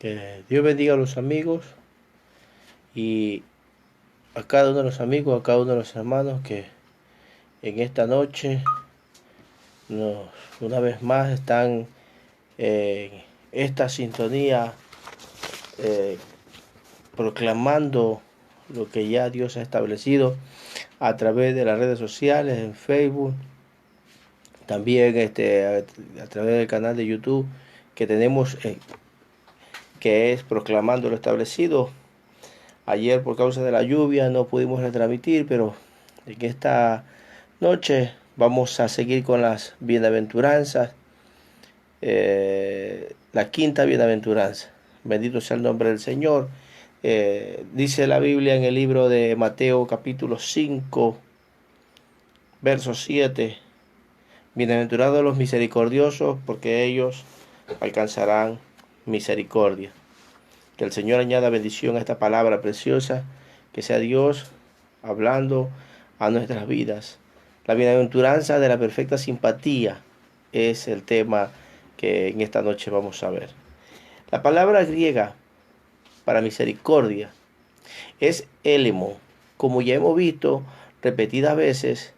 Que Dios bendiga a los amigos y a cada uno de los amigos, a cada uno de los hermanos que en esta noche nos, una vez más están en esta sintonía eh, proclamando lo que ya Dios ha establecido a través de las redes sociales, en Facebook, también a través del canal de YouTube que tenemos, que es proclamando lo establecido. Ayer por causa de la lluvia no pudimos retransmitir, pero en esta noche vamos a seguir con las bienaventuranzas, la quinta bienaventuranza. Bendito sea el nombre del Señor. Dice la Biblia en el libro de Mateo capítulo 5, verso 7. Bienaventurados los misericordiosos, porque ellos alcanzarán misericordia. Que el Señor añada bendición a esta palabra preciosa, que sea Dios hablando a nuestras vidas. La bienaventuranza de la perfecta simpatía es el tema que en esta noche vamos a ver. La palabra griega para misericordia es élemo, como ya hemos visto repetidas veces.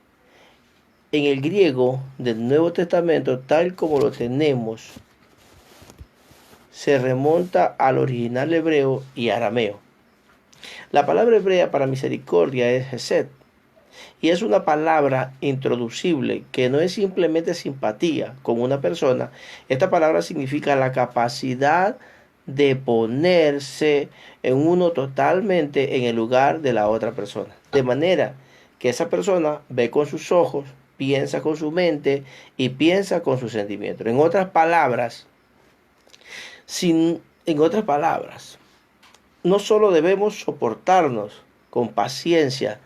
En el griego del Nuevo Testamento, tal como lo tenemos, se remonta al original hebreo y arameo. La palabra hebrea para misericordia es hesed, y es una palabra introducible que no es simplemente simpatía con una persona. Esta palabra significa la capacidad de ponerse en uno totalmente en el lugar de la otra persona, de manera que esa persona ve con sus ojos, piensa con su mente y piensa con sus sentimientos. En otras palabras, no solo debemos soportarnos con paciencia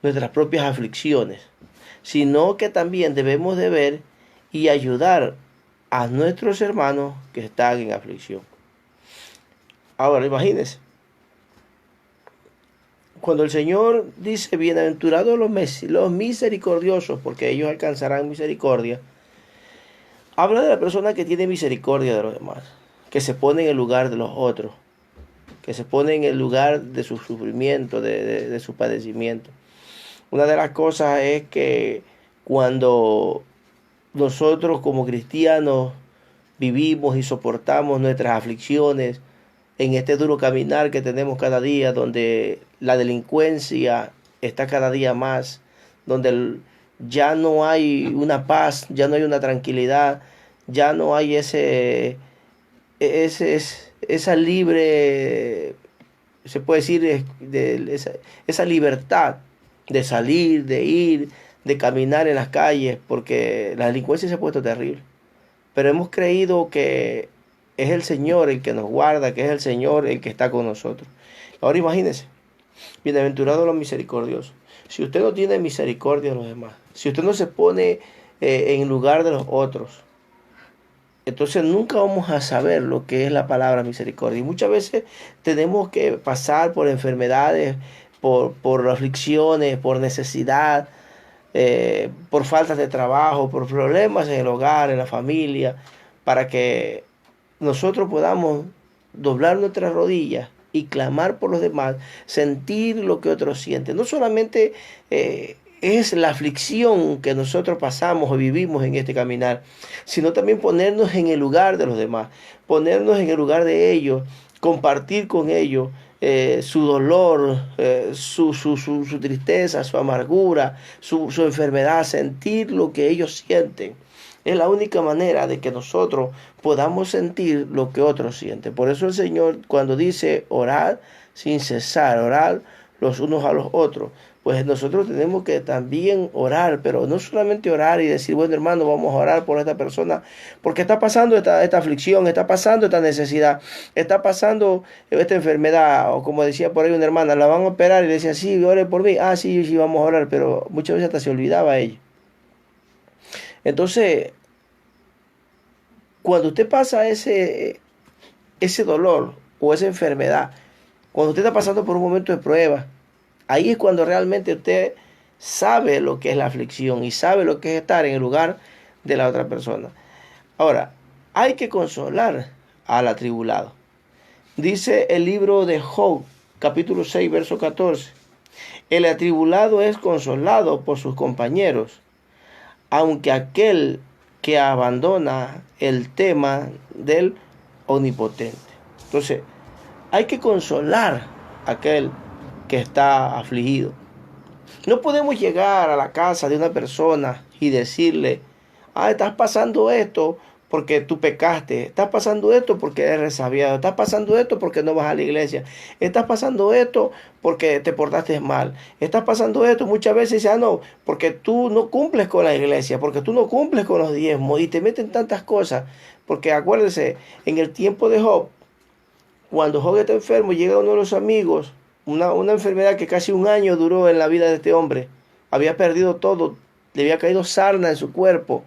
nuestras propias aflicciones, sino que también debemos de ver y ayudar a nuestros hermanos que están en aflicción. Ahora, imagínense, cuando el Señor dice, bienaventurados los misericordiosos, porque ellos alcanzarán misericordia, habla de la persona que tiene misericordia de los demás, que se pone en el lugar de los otros, que se pone en el lugar de su sufrimiento, de su padecimiento. Una de las cosas es que cuando nosotros como cristianos vivimos y soportamos nuestras aflicciones en este duro caminar que tenemos cada día, donde la delincuencia está cada día más, donde ya no hay una paz, ya no hay una tranquilidad, ya no hay esa libre, se puede decir, esa libertad de salir, de ir, de caminar en las calles, porque la delincuencia se ha puesto terrible. Pero hemos creído que es el Señor el que nos guarda, que es el Señor el que está con nosotros. Ahora imagínense, bienaventurados los misericordiosos. Si usted no tiene misericordia de los demás, si usted no se pone en lugar de los otros, entonces nunca vamos a saber lo que es la palabra misericordia. Y muchas veces tenemos que pasar por enfermedades, por aflicciones, por necesidad, por faltas de trabajo, por problemas en el hogar, en la familia, para que nosotros podamos doblar nuestras rodillas y clamar por los demás, sentir lo que otros sienten. No solamente es la aflicción que nosotros pasamos o vivimos en este caminar, sino también ponernos en el lugar de los demás, ponernos en el lugar de ellos, compartir con ellos su dolor, su tristeza, su amargura, su enfermedad, sentir lo que ellos sienten. Es la única manera de que nosotros podamos sentir lo que otros sienten. Por eso el Señor cuando dice orar sin cesar, orar los unos a los otros, pues nosotros tenemos que también orar, pero no solamente orar y decir, bueno hermano, vamos a orar por esta persona, porque está pasando esta aflicción, está pasando esta necesidad, está pasando esta enfermedad, o como decía por ahí una hermana, la van a operar y le decía, sí, ore por mí, sí, sí, vamos a orar, pero muchas veces hasta se olvidaba ella. Entonces, cuando usted pasa ese dolor o esa enfermedad, cuando usted está pasando por un momento de prueba, ahí es cuando realmente usted sabe lo que es la aflicción y sabe lo que es estar en el lugar de la otra persona. Ahora, hay que consolar al atribulado. Dice el libro de Job, capítulo 6, verso 14. El atribulado es consolado por sus compañeros, aunque aquel que abandona el tema del omnipotente. Entonces, hay que consolar a aquel que está afligido. No podemos llegar a la casa de una persona y decirle, estás pasando esto porque tú pecaste, estás pasando esto porque eres resabiado, estás pasando esto porque no vas a la iglesia, estás pasando esto porque te portaste mal, estás pasando esto, muchas veces dicen, no, porque tú no cumples con la iglesia, porque tú no cumples con los diezmos, y te meten tantas cosas, porque acuérdense, en el tiempo de Job, cuando Job está enfermo, llega uno de los amigos, una enfermedad que casi un año duró en la vida de este hombre, había perdido todo, le había caído sarna en su cuerpo.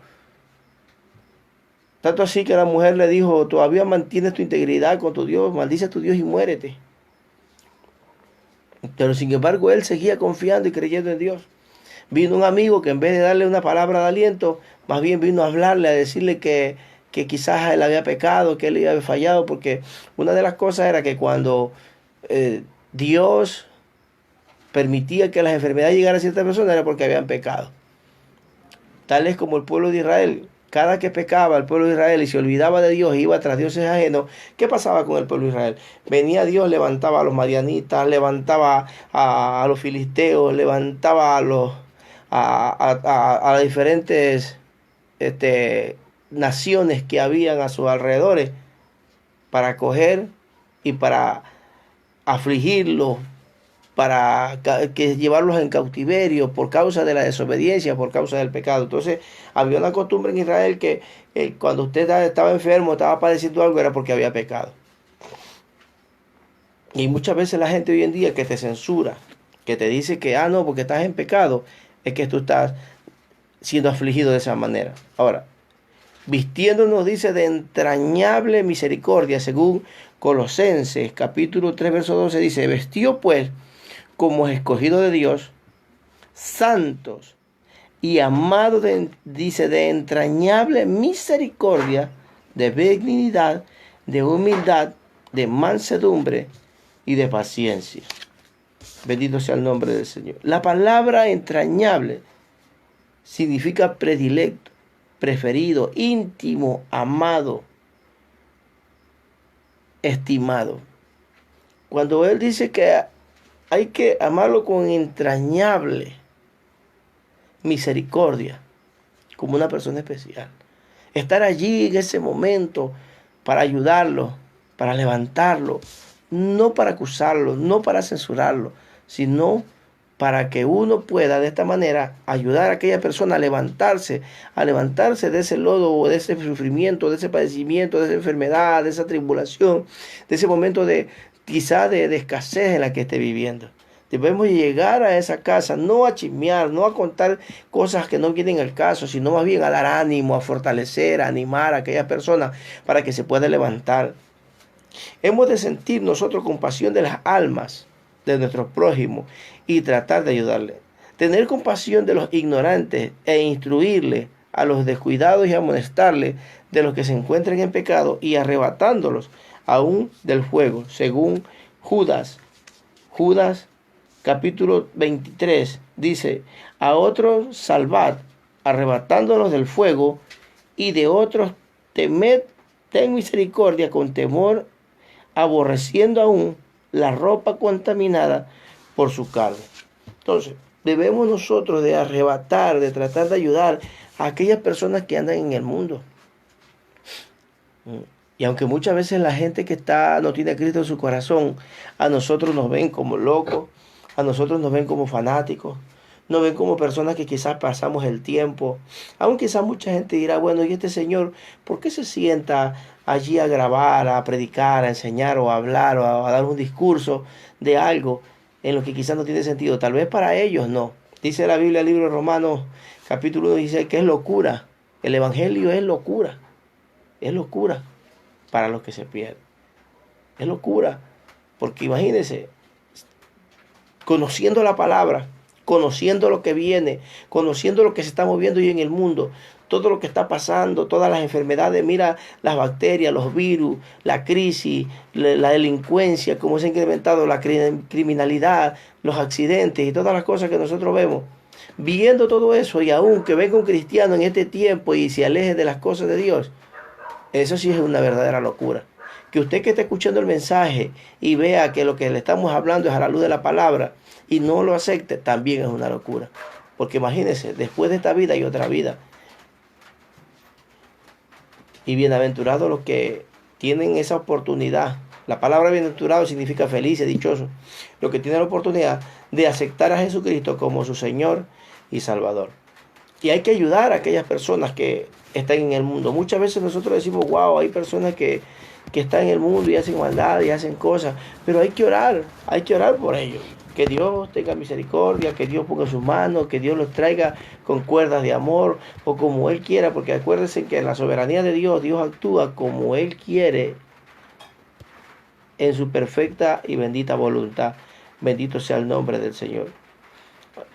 Tanto así que la mujer le dijo, todavía mantienes tu integridad con tu Dios, maldice a tu Dios y muérete. Pero sin embargo él seguía confiando y creyendo en Dios. Vino un amigo que en vez de darle una palabra de aliento, más bien vino a hablarle, a decirle que quizás él había pecado, que él había fallado, porque una de las cosas era que cuando Dios permitía que las enfermedades llegaran a ciertas personas era porque habían pecado. Tal es como el pueblo de Israel. Cada que pecaba el pueblo de Israel y se olvidaba de Dios e iba tras dioses ajenos, ¿qué pasaba con el pueblo de Israel? Venía Dios, levantaba a los madianitas, levantaba a los filisteos, levantaba a las diferentes naciones que habían a sus alrededores para coger y para afligirlos, para que llevarlos en cautiverio por causa de la desobediencia, por causa del pecado. Entonces, había una costumbre en Israel que cuando usted estaba enfermo, estaba padeciendo algo, era porque había pecado. Y muchas veces la gente hoy en día que te censura, que te dice que, no, porque estás en pecado, es que tú estás siendo afligido de esa manera. Ahora, vistiéndonos, dice, de entrañable misericordia, según Colosenses, capítulo 3, verso 12, dice, vestió pues como escogido de Dios, santos y amados, dice, de entrañable misericordia, de benignidad, de humildad, de mansedumbre y de paciencia. Bendito sea el nombre del Señor. La palabra entrañable significa predilecto, preferido, íntimo, amado, estimado. Cuando él dice que hay que amarlo con entrañable misericordia, como una persona especial. Estar allí en ese momento para ayudarlo, para levantarlo, no para acusarlo, no para censurarlo, sino para que uno pueda de esta manera ayudar a aquella persona a levantarse de ese lodo, de ese sufrimiento, de ese padecimiento, de esa enfermedad, de esa tribulación, de ese momento de quizá de escasez en la que esté viviendo. Debemos llegar a esa casa, no a chismear, no a contar cosas que no vienen al caso, sino más bien a dar ánimo, a fortalecer, a animar a aquella persona para que se pueda levantar. Hemos de sentir nosotros compasión de las almas de nuestros prójimos y tratar de ayudarles. Tener compasión de los ignorantes e instruirles a los descuidados y amonestarles de los que se encuentren en pecado y arrebatándolos aún del fuego, según Judas capítulo 23, dice, a otros salvad, arrebatándolos del fuego, y de otros temed, ten misericordia con temor, aborreciendo aún la ropa contaminada por su carne. Entonces, debemos nosotros de arrebatar, de tratar de ayudar a aquellas personas que andan en el mundo. Y aunque muchas veces la gente que no tiene a Cristo en su corazón, a nosotros nos ven como locos, a nosotros nos ven como fanáticos, nos ven como personas que quizás pasamos el tiempo. Aún quizás mucha gente dirá, bueno, ¿y este señor por qué se sienta allí a grabar, a predicar, a enseñar o a hablar o a dar un discurso de algo en lo que quizás no tiene sentido? Tal vez para ellos no. Dice la Biblia, el libro de Romanos, capítulo 1, dice que es locura. El evangelio es locura. Es locura para los que se pierden. Es locura. Porque imagínense, conociendo la palabra, conociendo lo que viene, conociendo lo que se está moviendo hoy en el mundo, todo lo que está pasando, todas las enfermedades, mira las bacterias, los virus, la crisis, la delincuencia, cómo se ha incrementado la criminalidad, los accidentes y todas las cosas que nosotros vemos. Viendo todo eso y aún que venga un cristiano en este tiempo y se aleje de las cosas de Dios, eso sí es una verdadera locura. Que usted que está escuchando el mensaje y vea que lo que le estamos hablando es a la luz de la palabra y no lo acepte, también es una locura. Porque imagínense, después de esta vida hay otra vida. Y bienaventurados los que tienen esa oportunidad. La palabra bienaventurado significa feliz, dichoso. Los que tienen la oportunidad de aceptar a Jesucristo como su Señor y Salvador. Y hay que ayudar a aquellas personas que están en el mundo. Muchas veces nosotros decimos, wow, hay personas que están en el mundo y hacen maldad y hacen cosas. Pero hay que orar por ellos. Que Dios tenga misericordia, que Dios ponga sus manos, que Dios los traiga con cuerdas de amor o como Él quiera. Porque acuérdense que en la soberanía de Dios, Dios actúa como Él quiere en su perfecta y bendita voluntad. Bendito sea el nombre del Señor.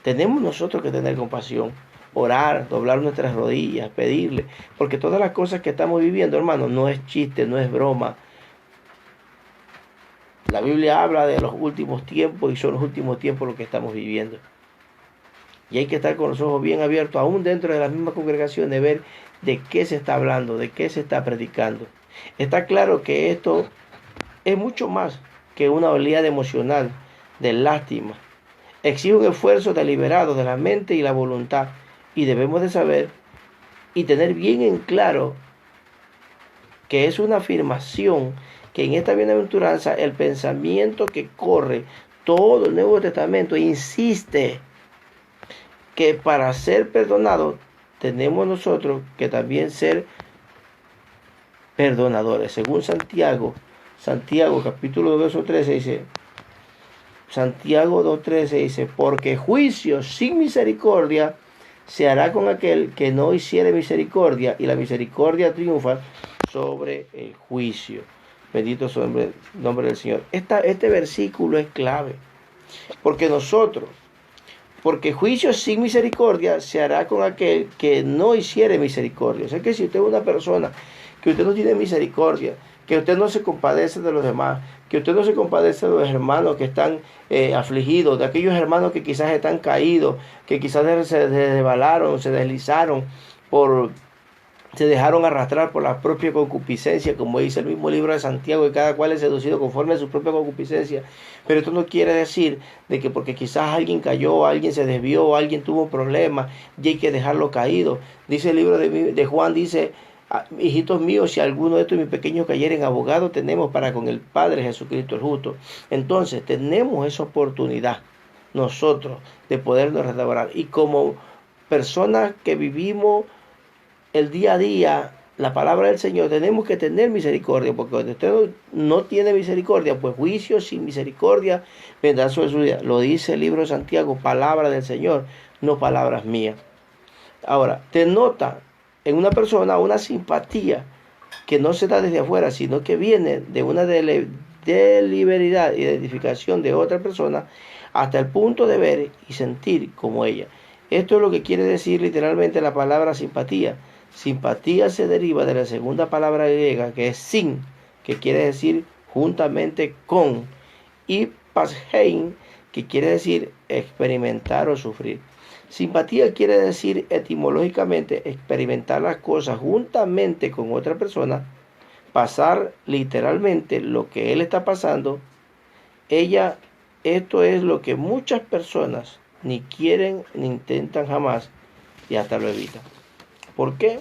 Tenemos nosotros que tener compasión, orar, doblar nuestras rodillas, pedirle, porque todas las cosas que estamos viviendo, hermano, no es chiste, no es broma. La Biblia habla de los últimos tiempos y son los últimos tiempos lo que estamos viviendo. Y hay que estar con los ojos bien abiertos, aún dentro de la misma congregación, de ver de qué se está hablando, de qué se está predicando. Está claro que esto es mucho más que una oleada emocional de lástima. Exige un esfuerzo deliberado de la mente y la voluntad. Y debemos de saber y tener bien en claro que es una afirmación que en esta bienaventuranza el pensamiento que corre todo el Nuevo Testamento insiste que para ser perdonados tenemos nosotros que también ser perdonadores. Según Santiago capítulo 2 verso 13 dice, Santiago 2:13 dice, porque juicio sin misericordia se hará con aquel que no hiciere misericordia, y la misericordia triunfa sobre el juicio. Bendito sea el nombre del Señor. Este versículo es clave, porque juicio sin misericordia se hará con aquel que no hiciere misericordia. O sea que si usted es una persona que usted no tiene misericordia, que usted no se compadece de los demás, que usted no se compadece de los hermanos que están afligidos, de aquellos hermanos que quizás están caídos, que quizás se desbalaron, se deslizaron, se dejaron arrastrar por la propia concupiscencia, como dice el mismo libro de Santiago, que cada cual es seducido conforme a su propia concupiscencia. Pero esto no quiere decir de que porque quizás alguien cayó, alguien se desvió, alguien tuvo un problema, y hay que dejarlo caído. Dice el libro de Juan, dice, hijitos míos, si alguno de estos mis pequeños cayeren, abogado tenemos para con el Padre Jesucristo el justo. Entonces tenemos esa oportunidad nosotros de podernos restaurar, y como personas que vivimos el día a día la palabra del Señor, tenemos que tener misericordia, porque cuando usted no tiene misericordia, pues juicio sin misericordia vendrá sobre su vida. Lo dice el libro de Santiago, palabra del Señor, no palabras mías. Ahora, te nota en una persona una simpatía que no se da desde afuera, sino que viene de una deliberidad y edificación de otra persona, hasta el punto de ver y sentir como ella. Esto es lo que quiere decir literalmente la palabra simpatía. Simpatía se deriva de la segunda palabra griega, que es sin, que quiere decir juntamente con, y pashein, que quiere decir experimentar o sufrir. Simpatía quiere decir etimológicamente experimentar las cosas juntamente con otra persona, pasar literalmente lo que él está pasando. Esto es lo que muchas personas ni quieren ni intentan jamás, y hasta lo evitan. ¿Por qué?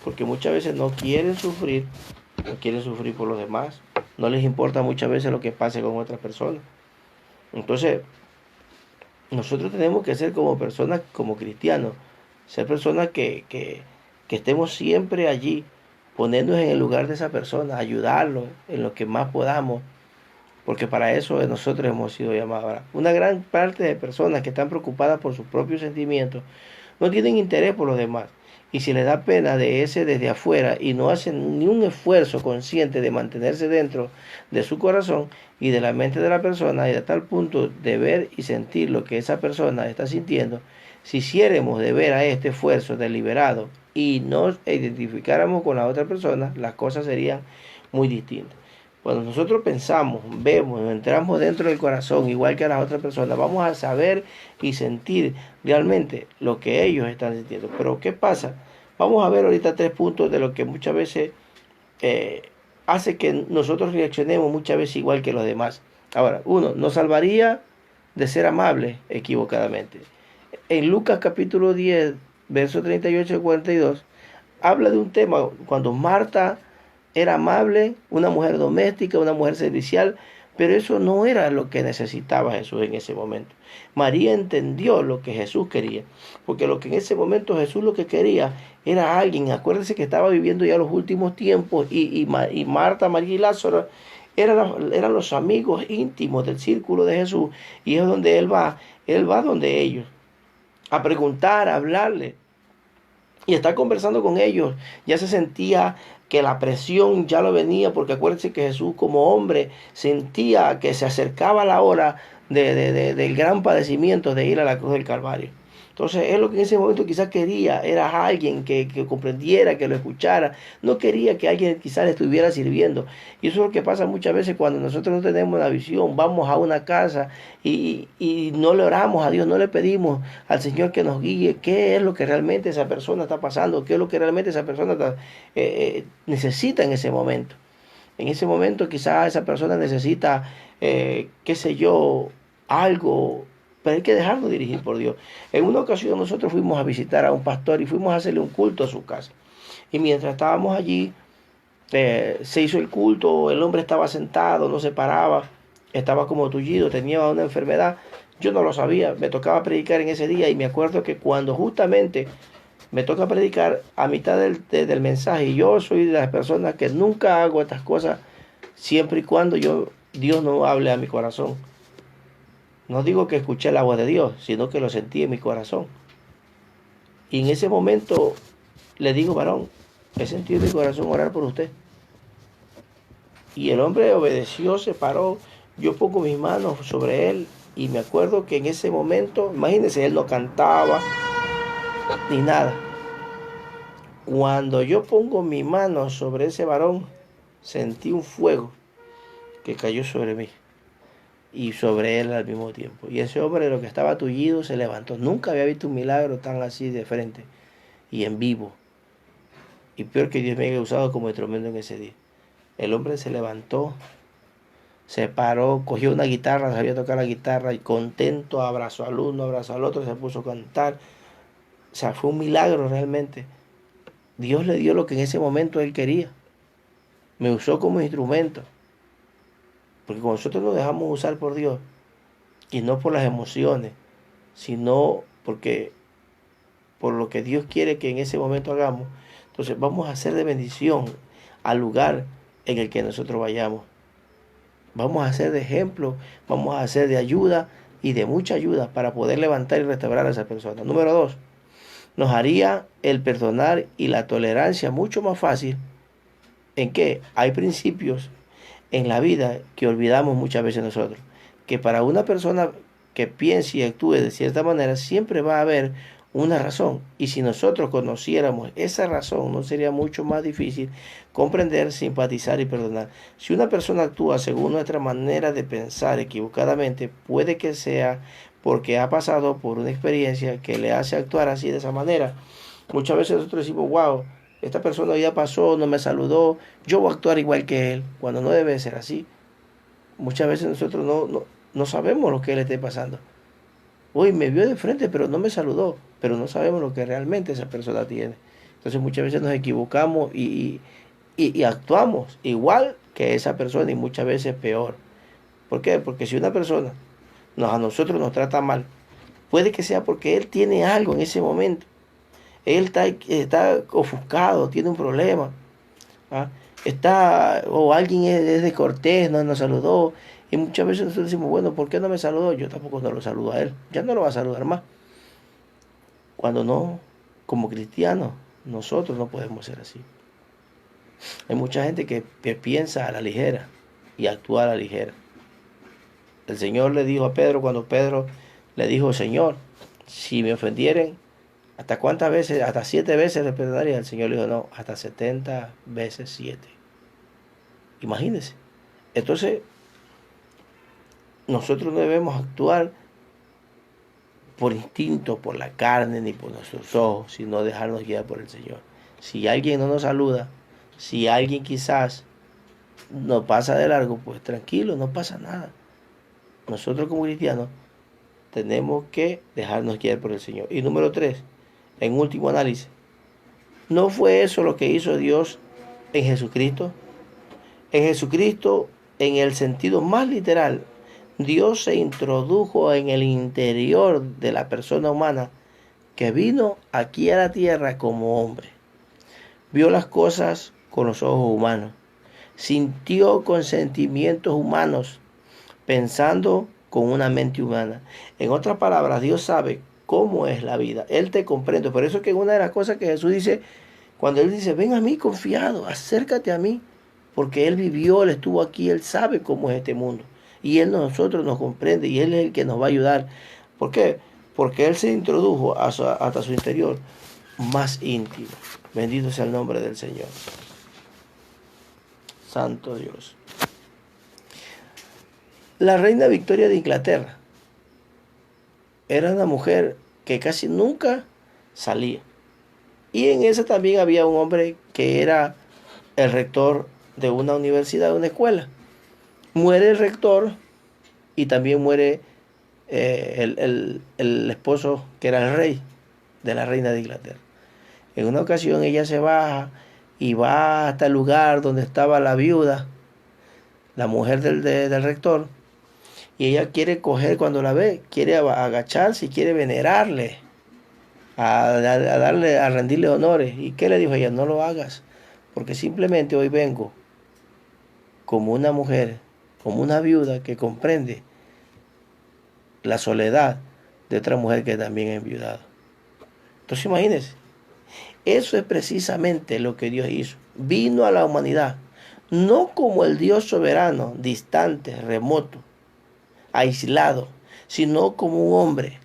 Porque muchas veces no quieren sufrir por los demás, no les importa muchas veces lo que pase con otras personas. Entonces, nosotros tenemos que ser como personas, como cristianos, ser personas que estemos siempre allí, ponernos en el lugar de esa persona, ayudarlo en lo que más podamos, porque para eso nosotros hemos sido llamados. Ahora, una gran parte de personas que están preocupadas por sus propios sentimientos no tienen interés por los demás. Y si les da pena de ese desde afuera y no hacen ni un esfuerzo consciente de mantenerse dentro de su corazón y de la mente de la persona, y de tal punto de ver y sentir lo que esa persona está sintiendo, si hiciéramos de ver a este esfuerzo deliberado y nos identificáramos con la otra persona, las cosas serían muy distintas. Cuando nosotros pensamos, vemos, entramos dentro del corazón, igual que a las otras personas, vamos a saber y sentir realmente lo que ellos están sintiendo. Pero ¿qué pasa? Vamos a ver ahorita 3 puntos de lo que muchas veces eh, hace que nosotros reaccionemos muchas veces igual que los demás. Ahora, uno, nos salvaría de ser amables equivocadamente. En Lucas capítulo 10, verso 38 y 42, habla de un tema cuando Marta era amable, una mujer doméstica, una mujer servicial, pero eso no era lo que necesitaba Jesús en ese momento. María entendió lo que Jesús quería, porque lo que en ese momento Jesús lo que quería era alguien. Acuérdense que estaba viviendo ya los últimos tiempos y Marta, María y Lázaro eran los amigos íntimos del círculo de Jesús, y es donde él va donde ellos, a preguntar, a hablarle y está conversando con ellos. Ya se sentía que la presión ya lo venía, porque acuérdense que Jesús como hombre sentía que se acercaba la hora del gran padecimiento de ir a la cruz del Calvario. Entonces él lo que en ese momento quizás quería era alguien que comprendiera, que lo escuchara. No quería que alguien quizás le estuviera sirviendo. Y eso es lo que pasa muchas veces cuando nosotros no tenemos la visión. Vamos a una casa y no le oramos a Dios, no le pedimos al Señor que nos guíe qué es lo que realmente esa persona está pasando, qué es lo que realmente esa persona necesita en ese momento. En ese momento quizás esa persona necesita, qué sé yo, algo, pero hay que dejarlo dirigir por Dios. En una ocasión nosotros fuimos a visitar a un pastor y fuimos a hacerle un culto a su casa. Y mientras estábamos allí, se hizo el culto, el hombre estaba sentado, no se paraba, estaba como tullido, tenía una enfermedad. Yo no lo sabía, me tocaba predicar en ese día y me acuerdo que cuando justamente me toca predicar a mitad del mensaje, y yo soy de las personas que nunca hago estas cosas siempre y cuando Dios no hable a mi corazón. No digo que escuché la voz de Dios, sino que lo sentí en mi corazón. Y en ese momento le digo, varón, he sentido en mi corazón orar por usted. Y el hombre obedeció, se paró, yo pongo mis manos sobre él y me acuerdo que en ese momento, imagínense, él no cantaba ni nada. Cuando yo pongo mi mano sobre ese varón, sentí un fuego que cayó sobre mí y sobre él al mismo tiempo. Y ese hombre, lo que estaba tullido, se levantó. Nunca había visto un milagro tan así de frente y en vivo. Y peor que Dios me haya usado como instrumento en ese día. El hombre se levantó, se paró, cogió una guitarra, sabía tocar la guitarra y contento abrazó al uno, abrazó al otro, se puso a cantar. O sea, fue un milagro realmente. Dios le dio lo que en ese momento él quería. Me usó como instrumento. Porque cuando nosotros nos dejamos usar por Dios, y no por las emociones, sino porque por lo que Dios quiere que en ese momento hagamos, entonces vamos a ser de bendición al lugar en el que nosotros vayamos. Vamos a ser de ejemplo, vamos a ser de ayuda y de mucha ayuda para poder levantar y restaurar a esa persona. Número 2, nos haría el perdonar y la tolerancia mucho más fácil. ¿En qué? Hay principios en la vida que olvidamos muchas veces nosotros. Que para una persona que piense y actúe de cierta manera, siempre va a haber una razón. Y si nosotros conociéramos esa razón, no sería mucho más difícil comprender, simpatizar y perdonar. Si una persona actúa según nuestra manera de pensar equivocadamente, puede que sea porque ha pasado por una experiencia que le hace actuar así de esa manera. Muchas veces nosotros decimos, wow, esta persona ya pasó, no me saludó, yo voy a actuar igual que él, cuando no debe ser así. Muchas veces nosotros no sabemos lo que le esté pasando. Uy, me vio de frente, pero no me saludó, pero no sabemos lo que realmente esa persona tiene. Entonces muchas veces nos equivocamos y actuamos igual que esa persona y muchas veces peor. ¿Por qué? Porque si una persona a nosotros nos trata mal, puede que sea porque él tiene algo en ese momento. Él está ofuscado, tiene un problema. ¿Ah? O alguien es descortés, no nos saludó. Y muchas veces nosotros decimos, bueno, ¿por qué no me saludó? Yo tampoco no lo saludo a él. Ya no lo va a saludar más. Cuando no, como cristianos, nosotros no podemos ser así. Hay mucha gente que piensa a la ligera y actúa a la ligera. El Señor le dijo a Pedro, cuando Pedro le dijo, Señor, si me ofendieren, ¿Hasta cuántas veces? Hasta 7 veces le perdonaría. El Señor le dijo, no, hasta 70 veces 7. Imagínense. Entonces, nosotros no debemos actuar por instinto, por la carne, ni por nuestros ojos, sino dejarnos guiar por el Señor. Si alguien no nos saluda, si alguien quizás nos pasa de largo, pues tranquilo, no pasa nada. Nosotros como cristianos tenemos que dejarnos guiar por el Señor. Y número 3, en último análisis, ¿no fue eso lo que hizo Dios en Jesucristo? En Jesucristo, en el sentido más literal, Dios se introdujo en el interior de la persona humana que vino aquí a la tierra como hombre. Vio las cosas con los ojos humanos, sintió con sentimientos humanos, pensando con una mente humana. En otras palabras, Dios sabe cómo es la vida. Él te comprende. Por eso es que una de las cosas que Jesús dice, cuando Él dice, ven a mí confiado, acércate a mí, porque Él vivió, Él estuvo aquí, Él sabe cómo es este mundo. Y Él nosotros nos comprende y Él es el que nos va a ayudar. ¿Por qué? Porque Él se introdujo hasta su interior más íntimo. Bendito sea el nombre del Señor. Santo Dios. La reina Victoria de Inglaterra era una mujer que casi nunca salía. Y en esa también había un hombre que era el rector de una universidad, de una escuela. Muere el rector y también muere el esposo que era el rey de la reina de Inglaterra. En una ocasión ella se baja y va hasta el lugar donde estaba la viuda, la mujer del rector, y ella quiere coger, cuando la ve, quiere agacharse y quiere venerarle, a rendirle honores. ¿Y qué le dijo ella? No lo hagas, porque simplemente hoy vengo como una mujer, como una viuda que comprende la soledad de otra mujer que también es enviudado. Entonces imagínense, eso es precisamente lo que Dios hizo. Vino a la humanidad, no como el Dios soberano, distante, remoto, aislado, sino como un hombre.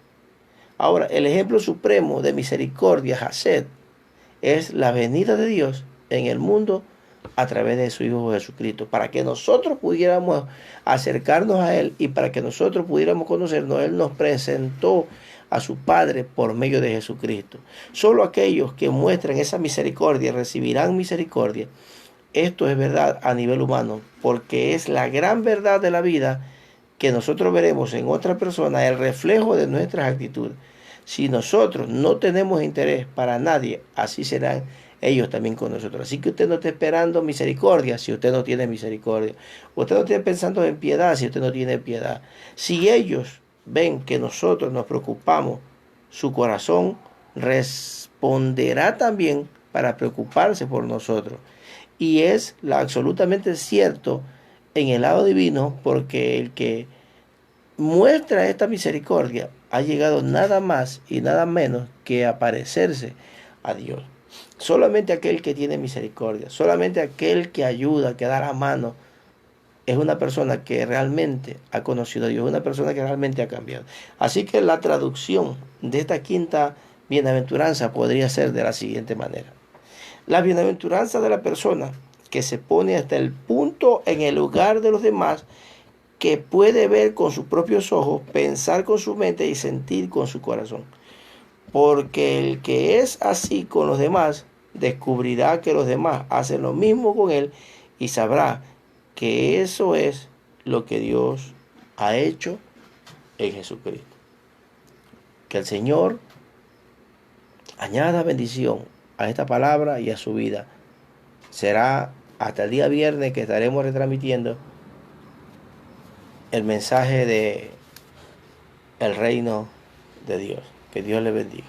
Ahora, el ejemplo supremo de misericordia, Hesed, es la venida de Dios en el mundo a través de su Hijo Jesucristo, para que nosotros pudiéramos acercarnos a Él y para que nosotros pudiéramos conocernos. Él nos presentó a su Padre por medio de Jesucristo. Solo aquellos que muestran esa misericordia recibirán misericordia. Esto es verdad a nivel humano, porque es la gran verdad de la vida que nosotros veremos en otra persona, el reflejo de nuestras actitudes. Si nosotros no tenemos interés para nadie, así serán ellos también con nosotros. Así que usted no esté esperando misericordia si usted no tiene misericordia. Usted no esté pensando en piedad si usted no tiene piedad. Si ellos ven que nosotros nos preocupamos, su corazón responderá también para preocuparse por nosotros. Y es absolutamente cierto en el lado divino, porque el que muestra esta misericordia ha llegado nada más y nada menos que a parecerse a Dios. Solamente aquel que tiene misericordia, solamente aquel que ayuda, que da la mano, es una persona que realmente ha conocido a Dios, una persona que realmente ha cambiado. Así que la traducción de esta quinta bienaventuranza podría ser de la siguiente manera. La bienaventuranza de la persona que se pone hasta el punto en el lugar de los demás, que puede ver con sus propios ojos, pensar con su mente y sentir con su corazón. Porque el que es así con los demás, descubrirá que los demás hacen lo mismo con él y sabrá que eso es lo que Dios ha hecho en Jesucristo. Que el Señor añada bendición a esta palabra y a su vida. Será hasta el día viernes que estaremos retransmitiendo el mensaje de el reino de Dios. Que Dios le bendiga.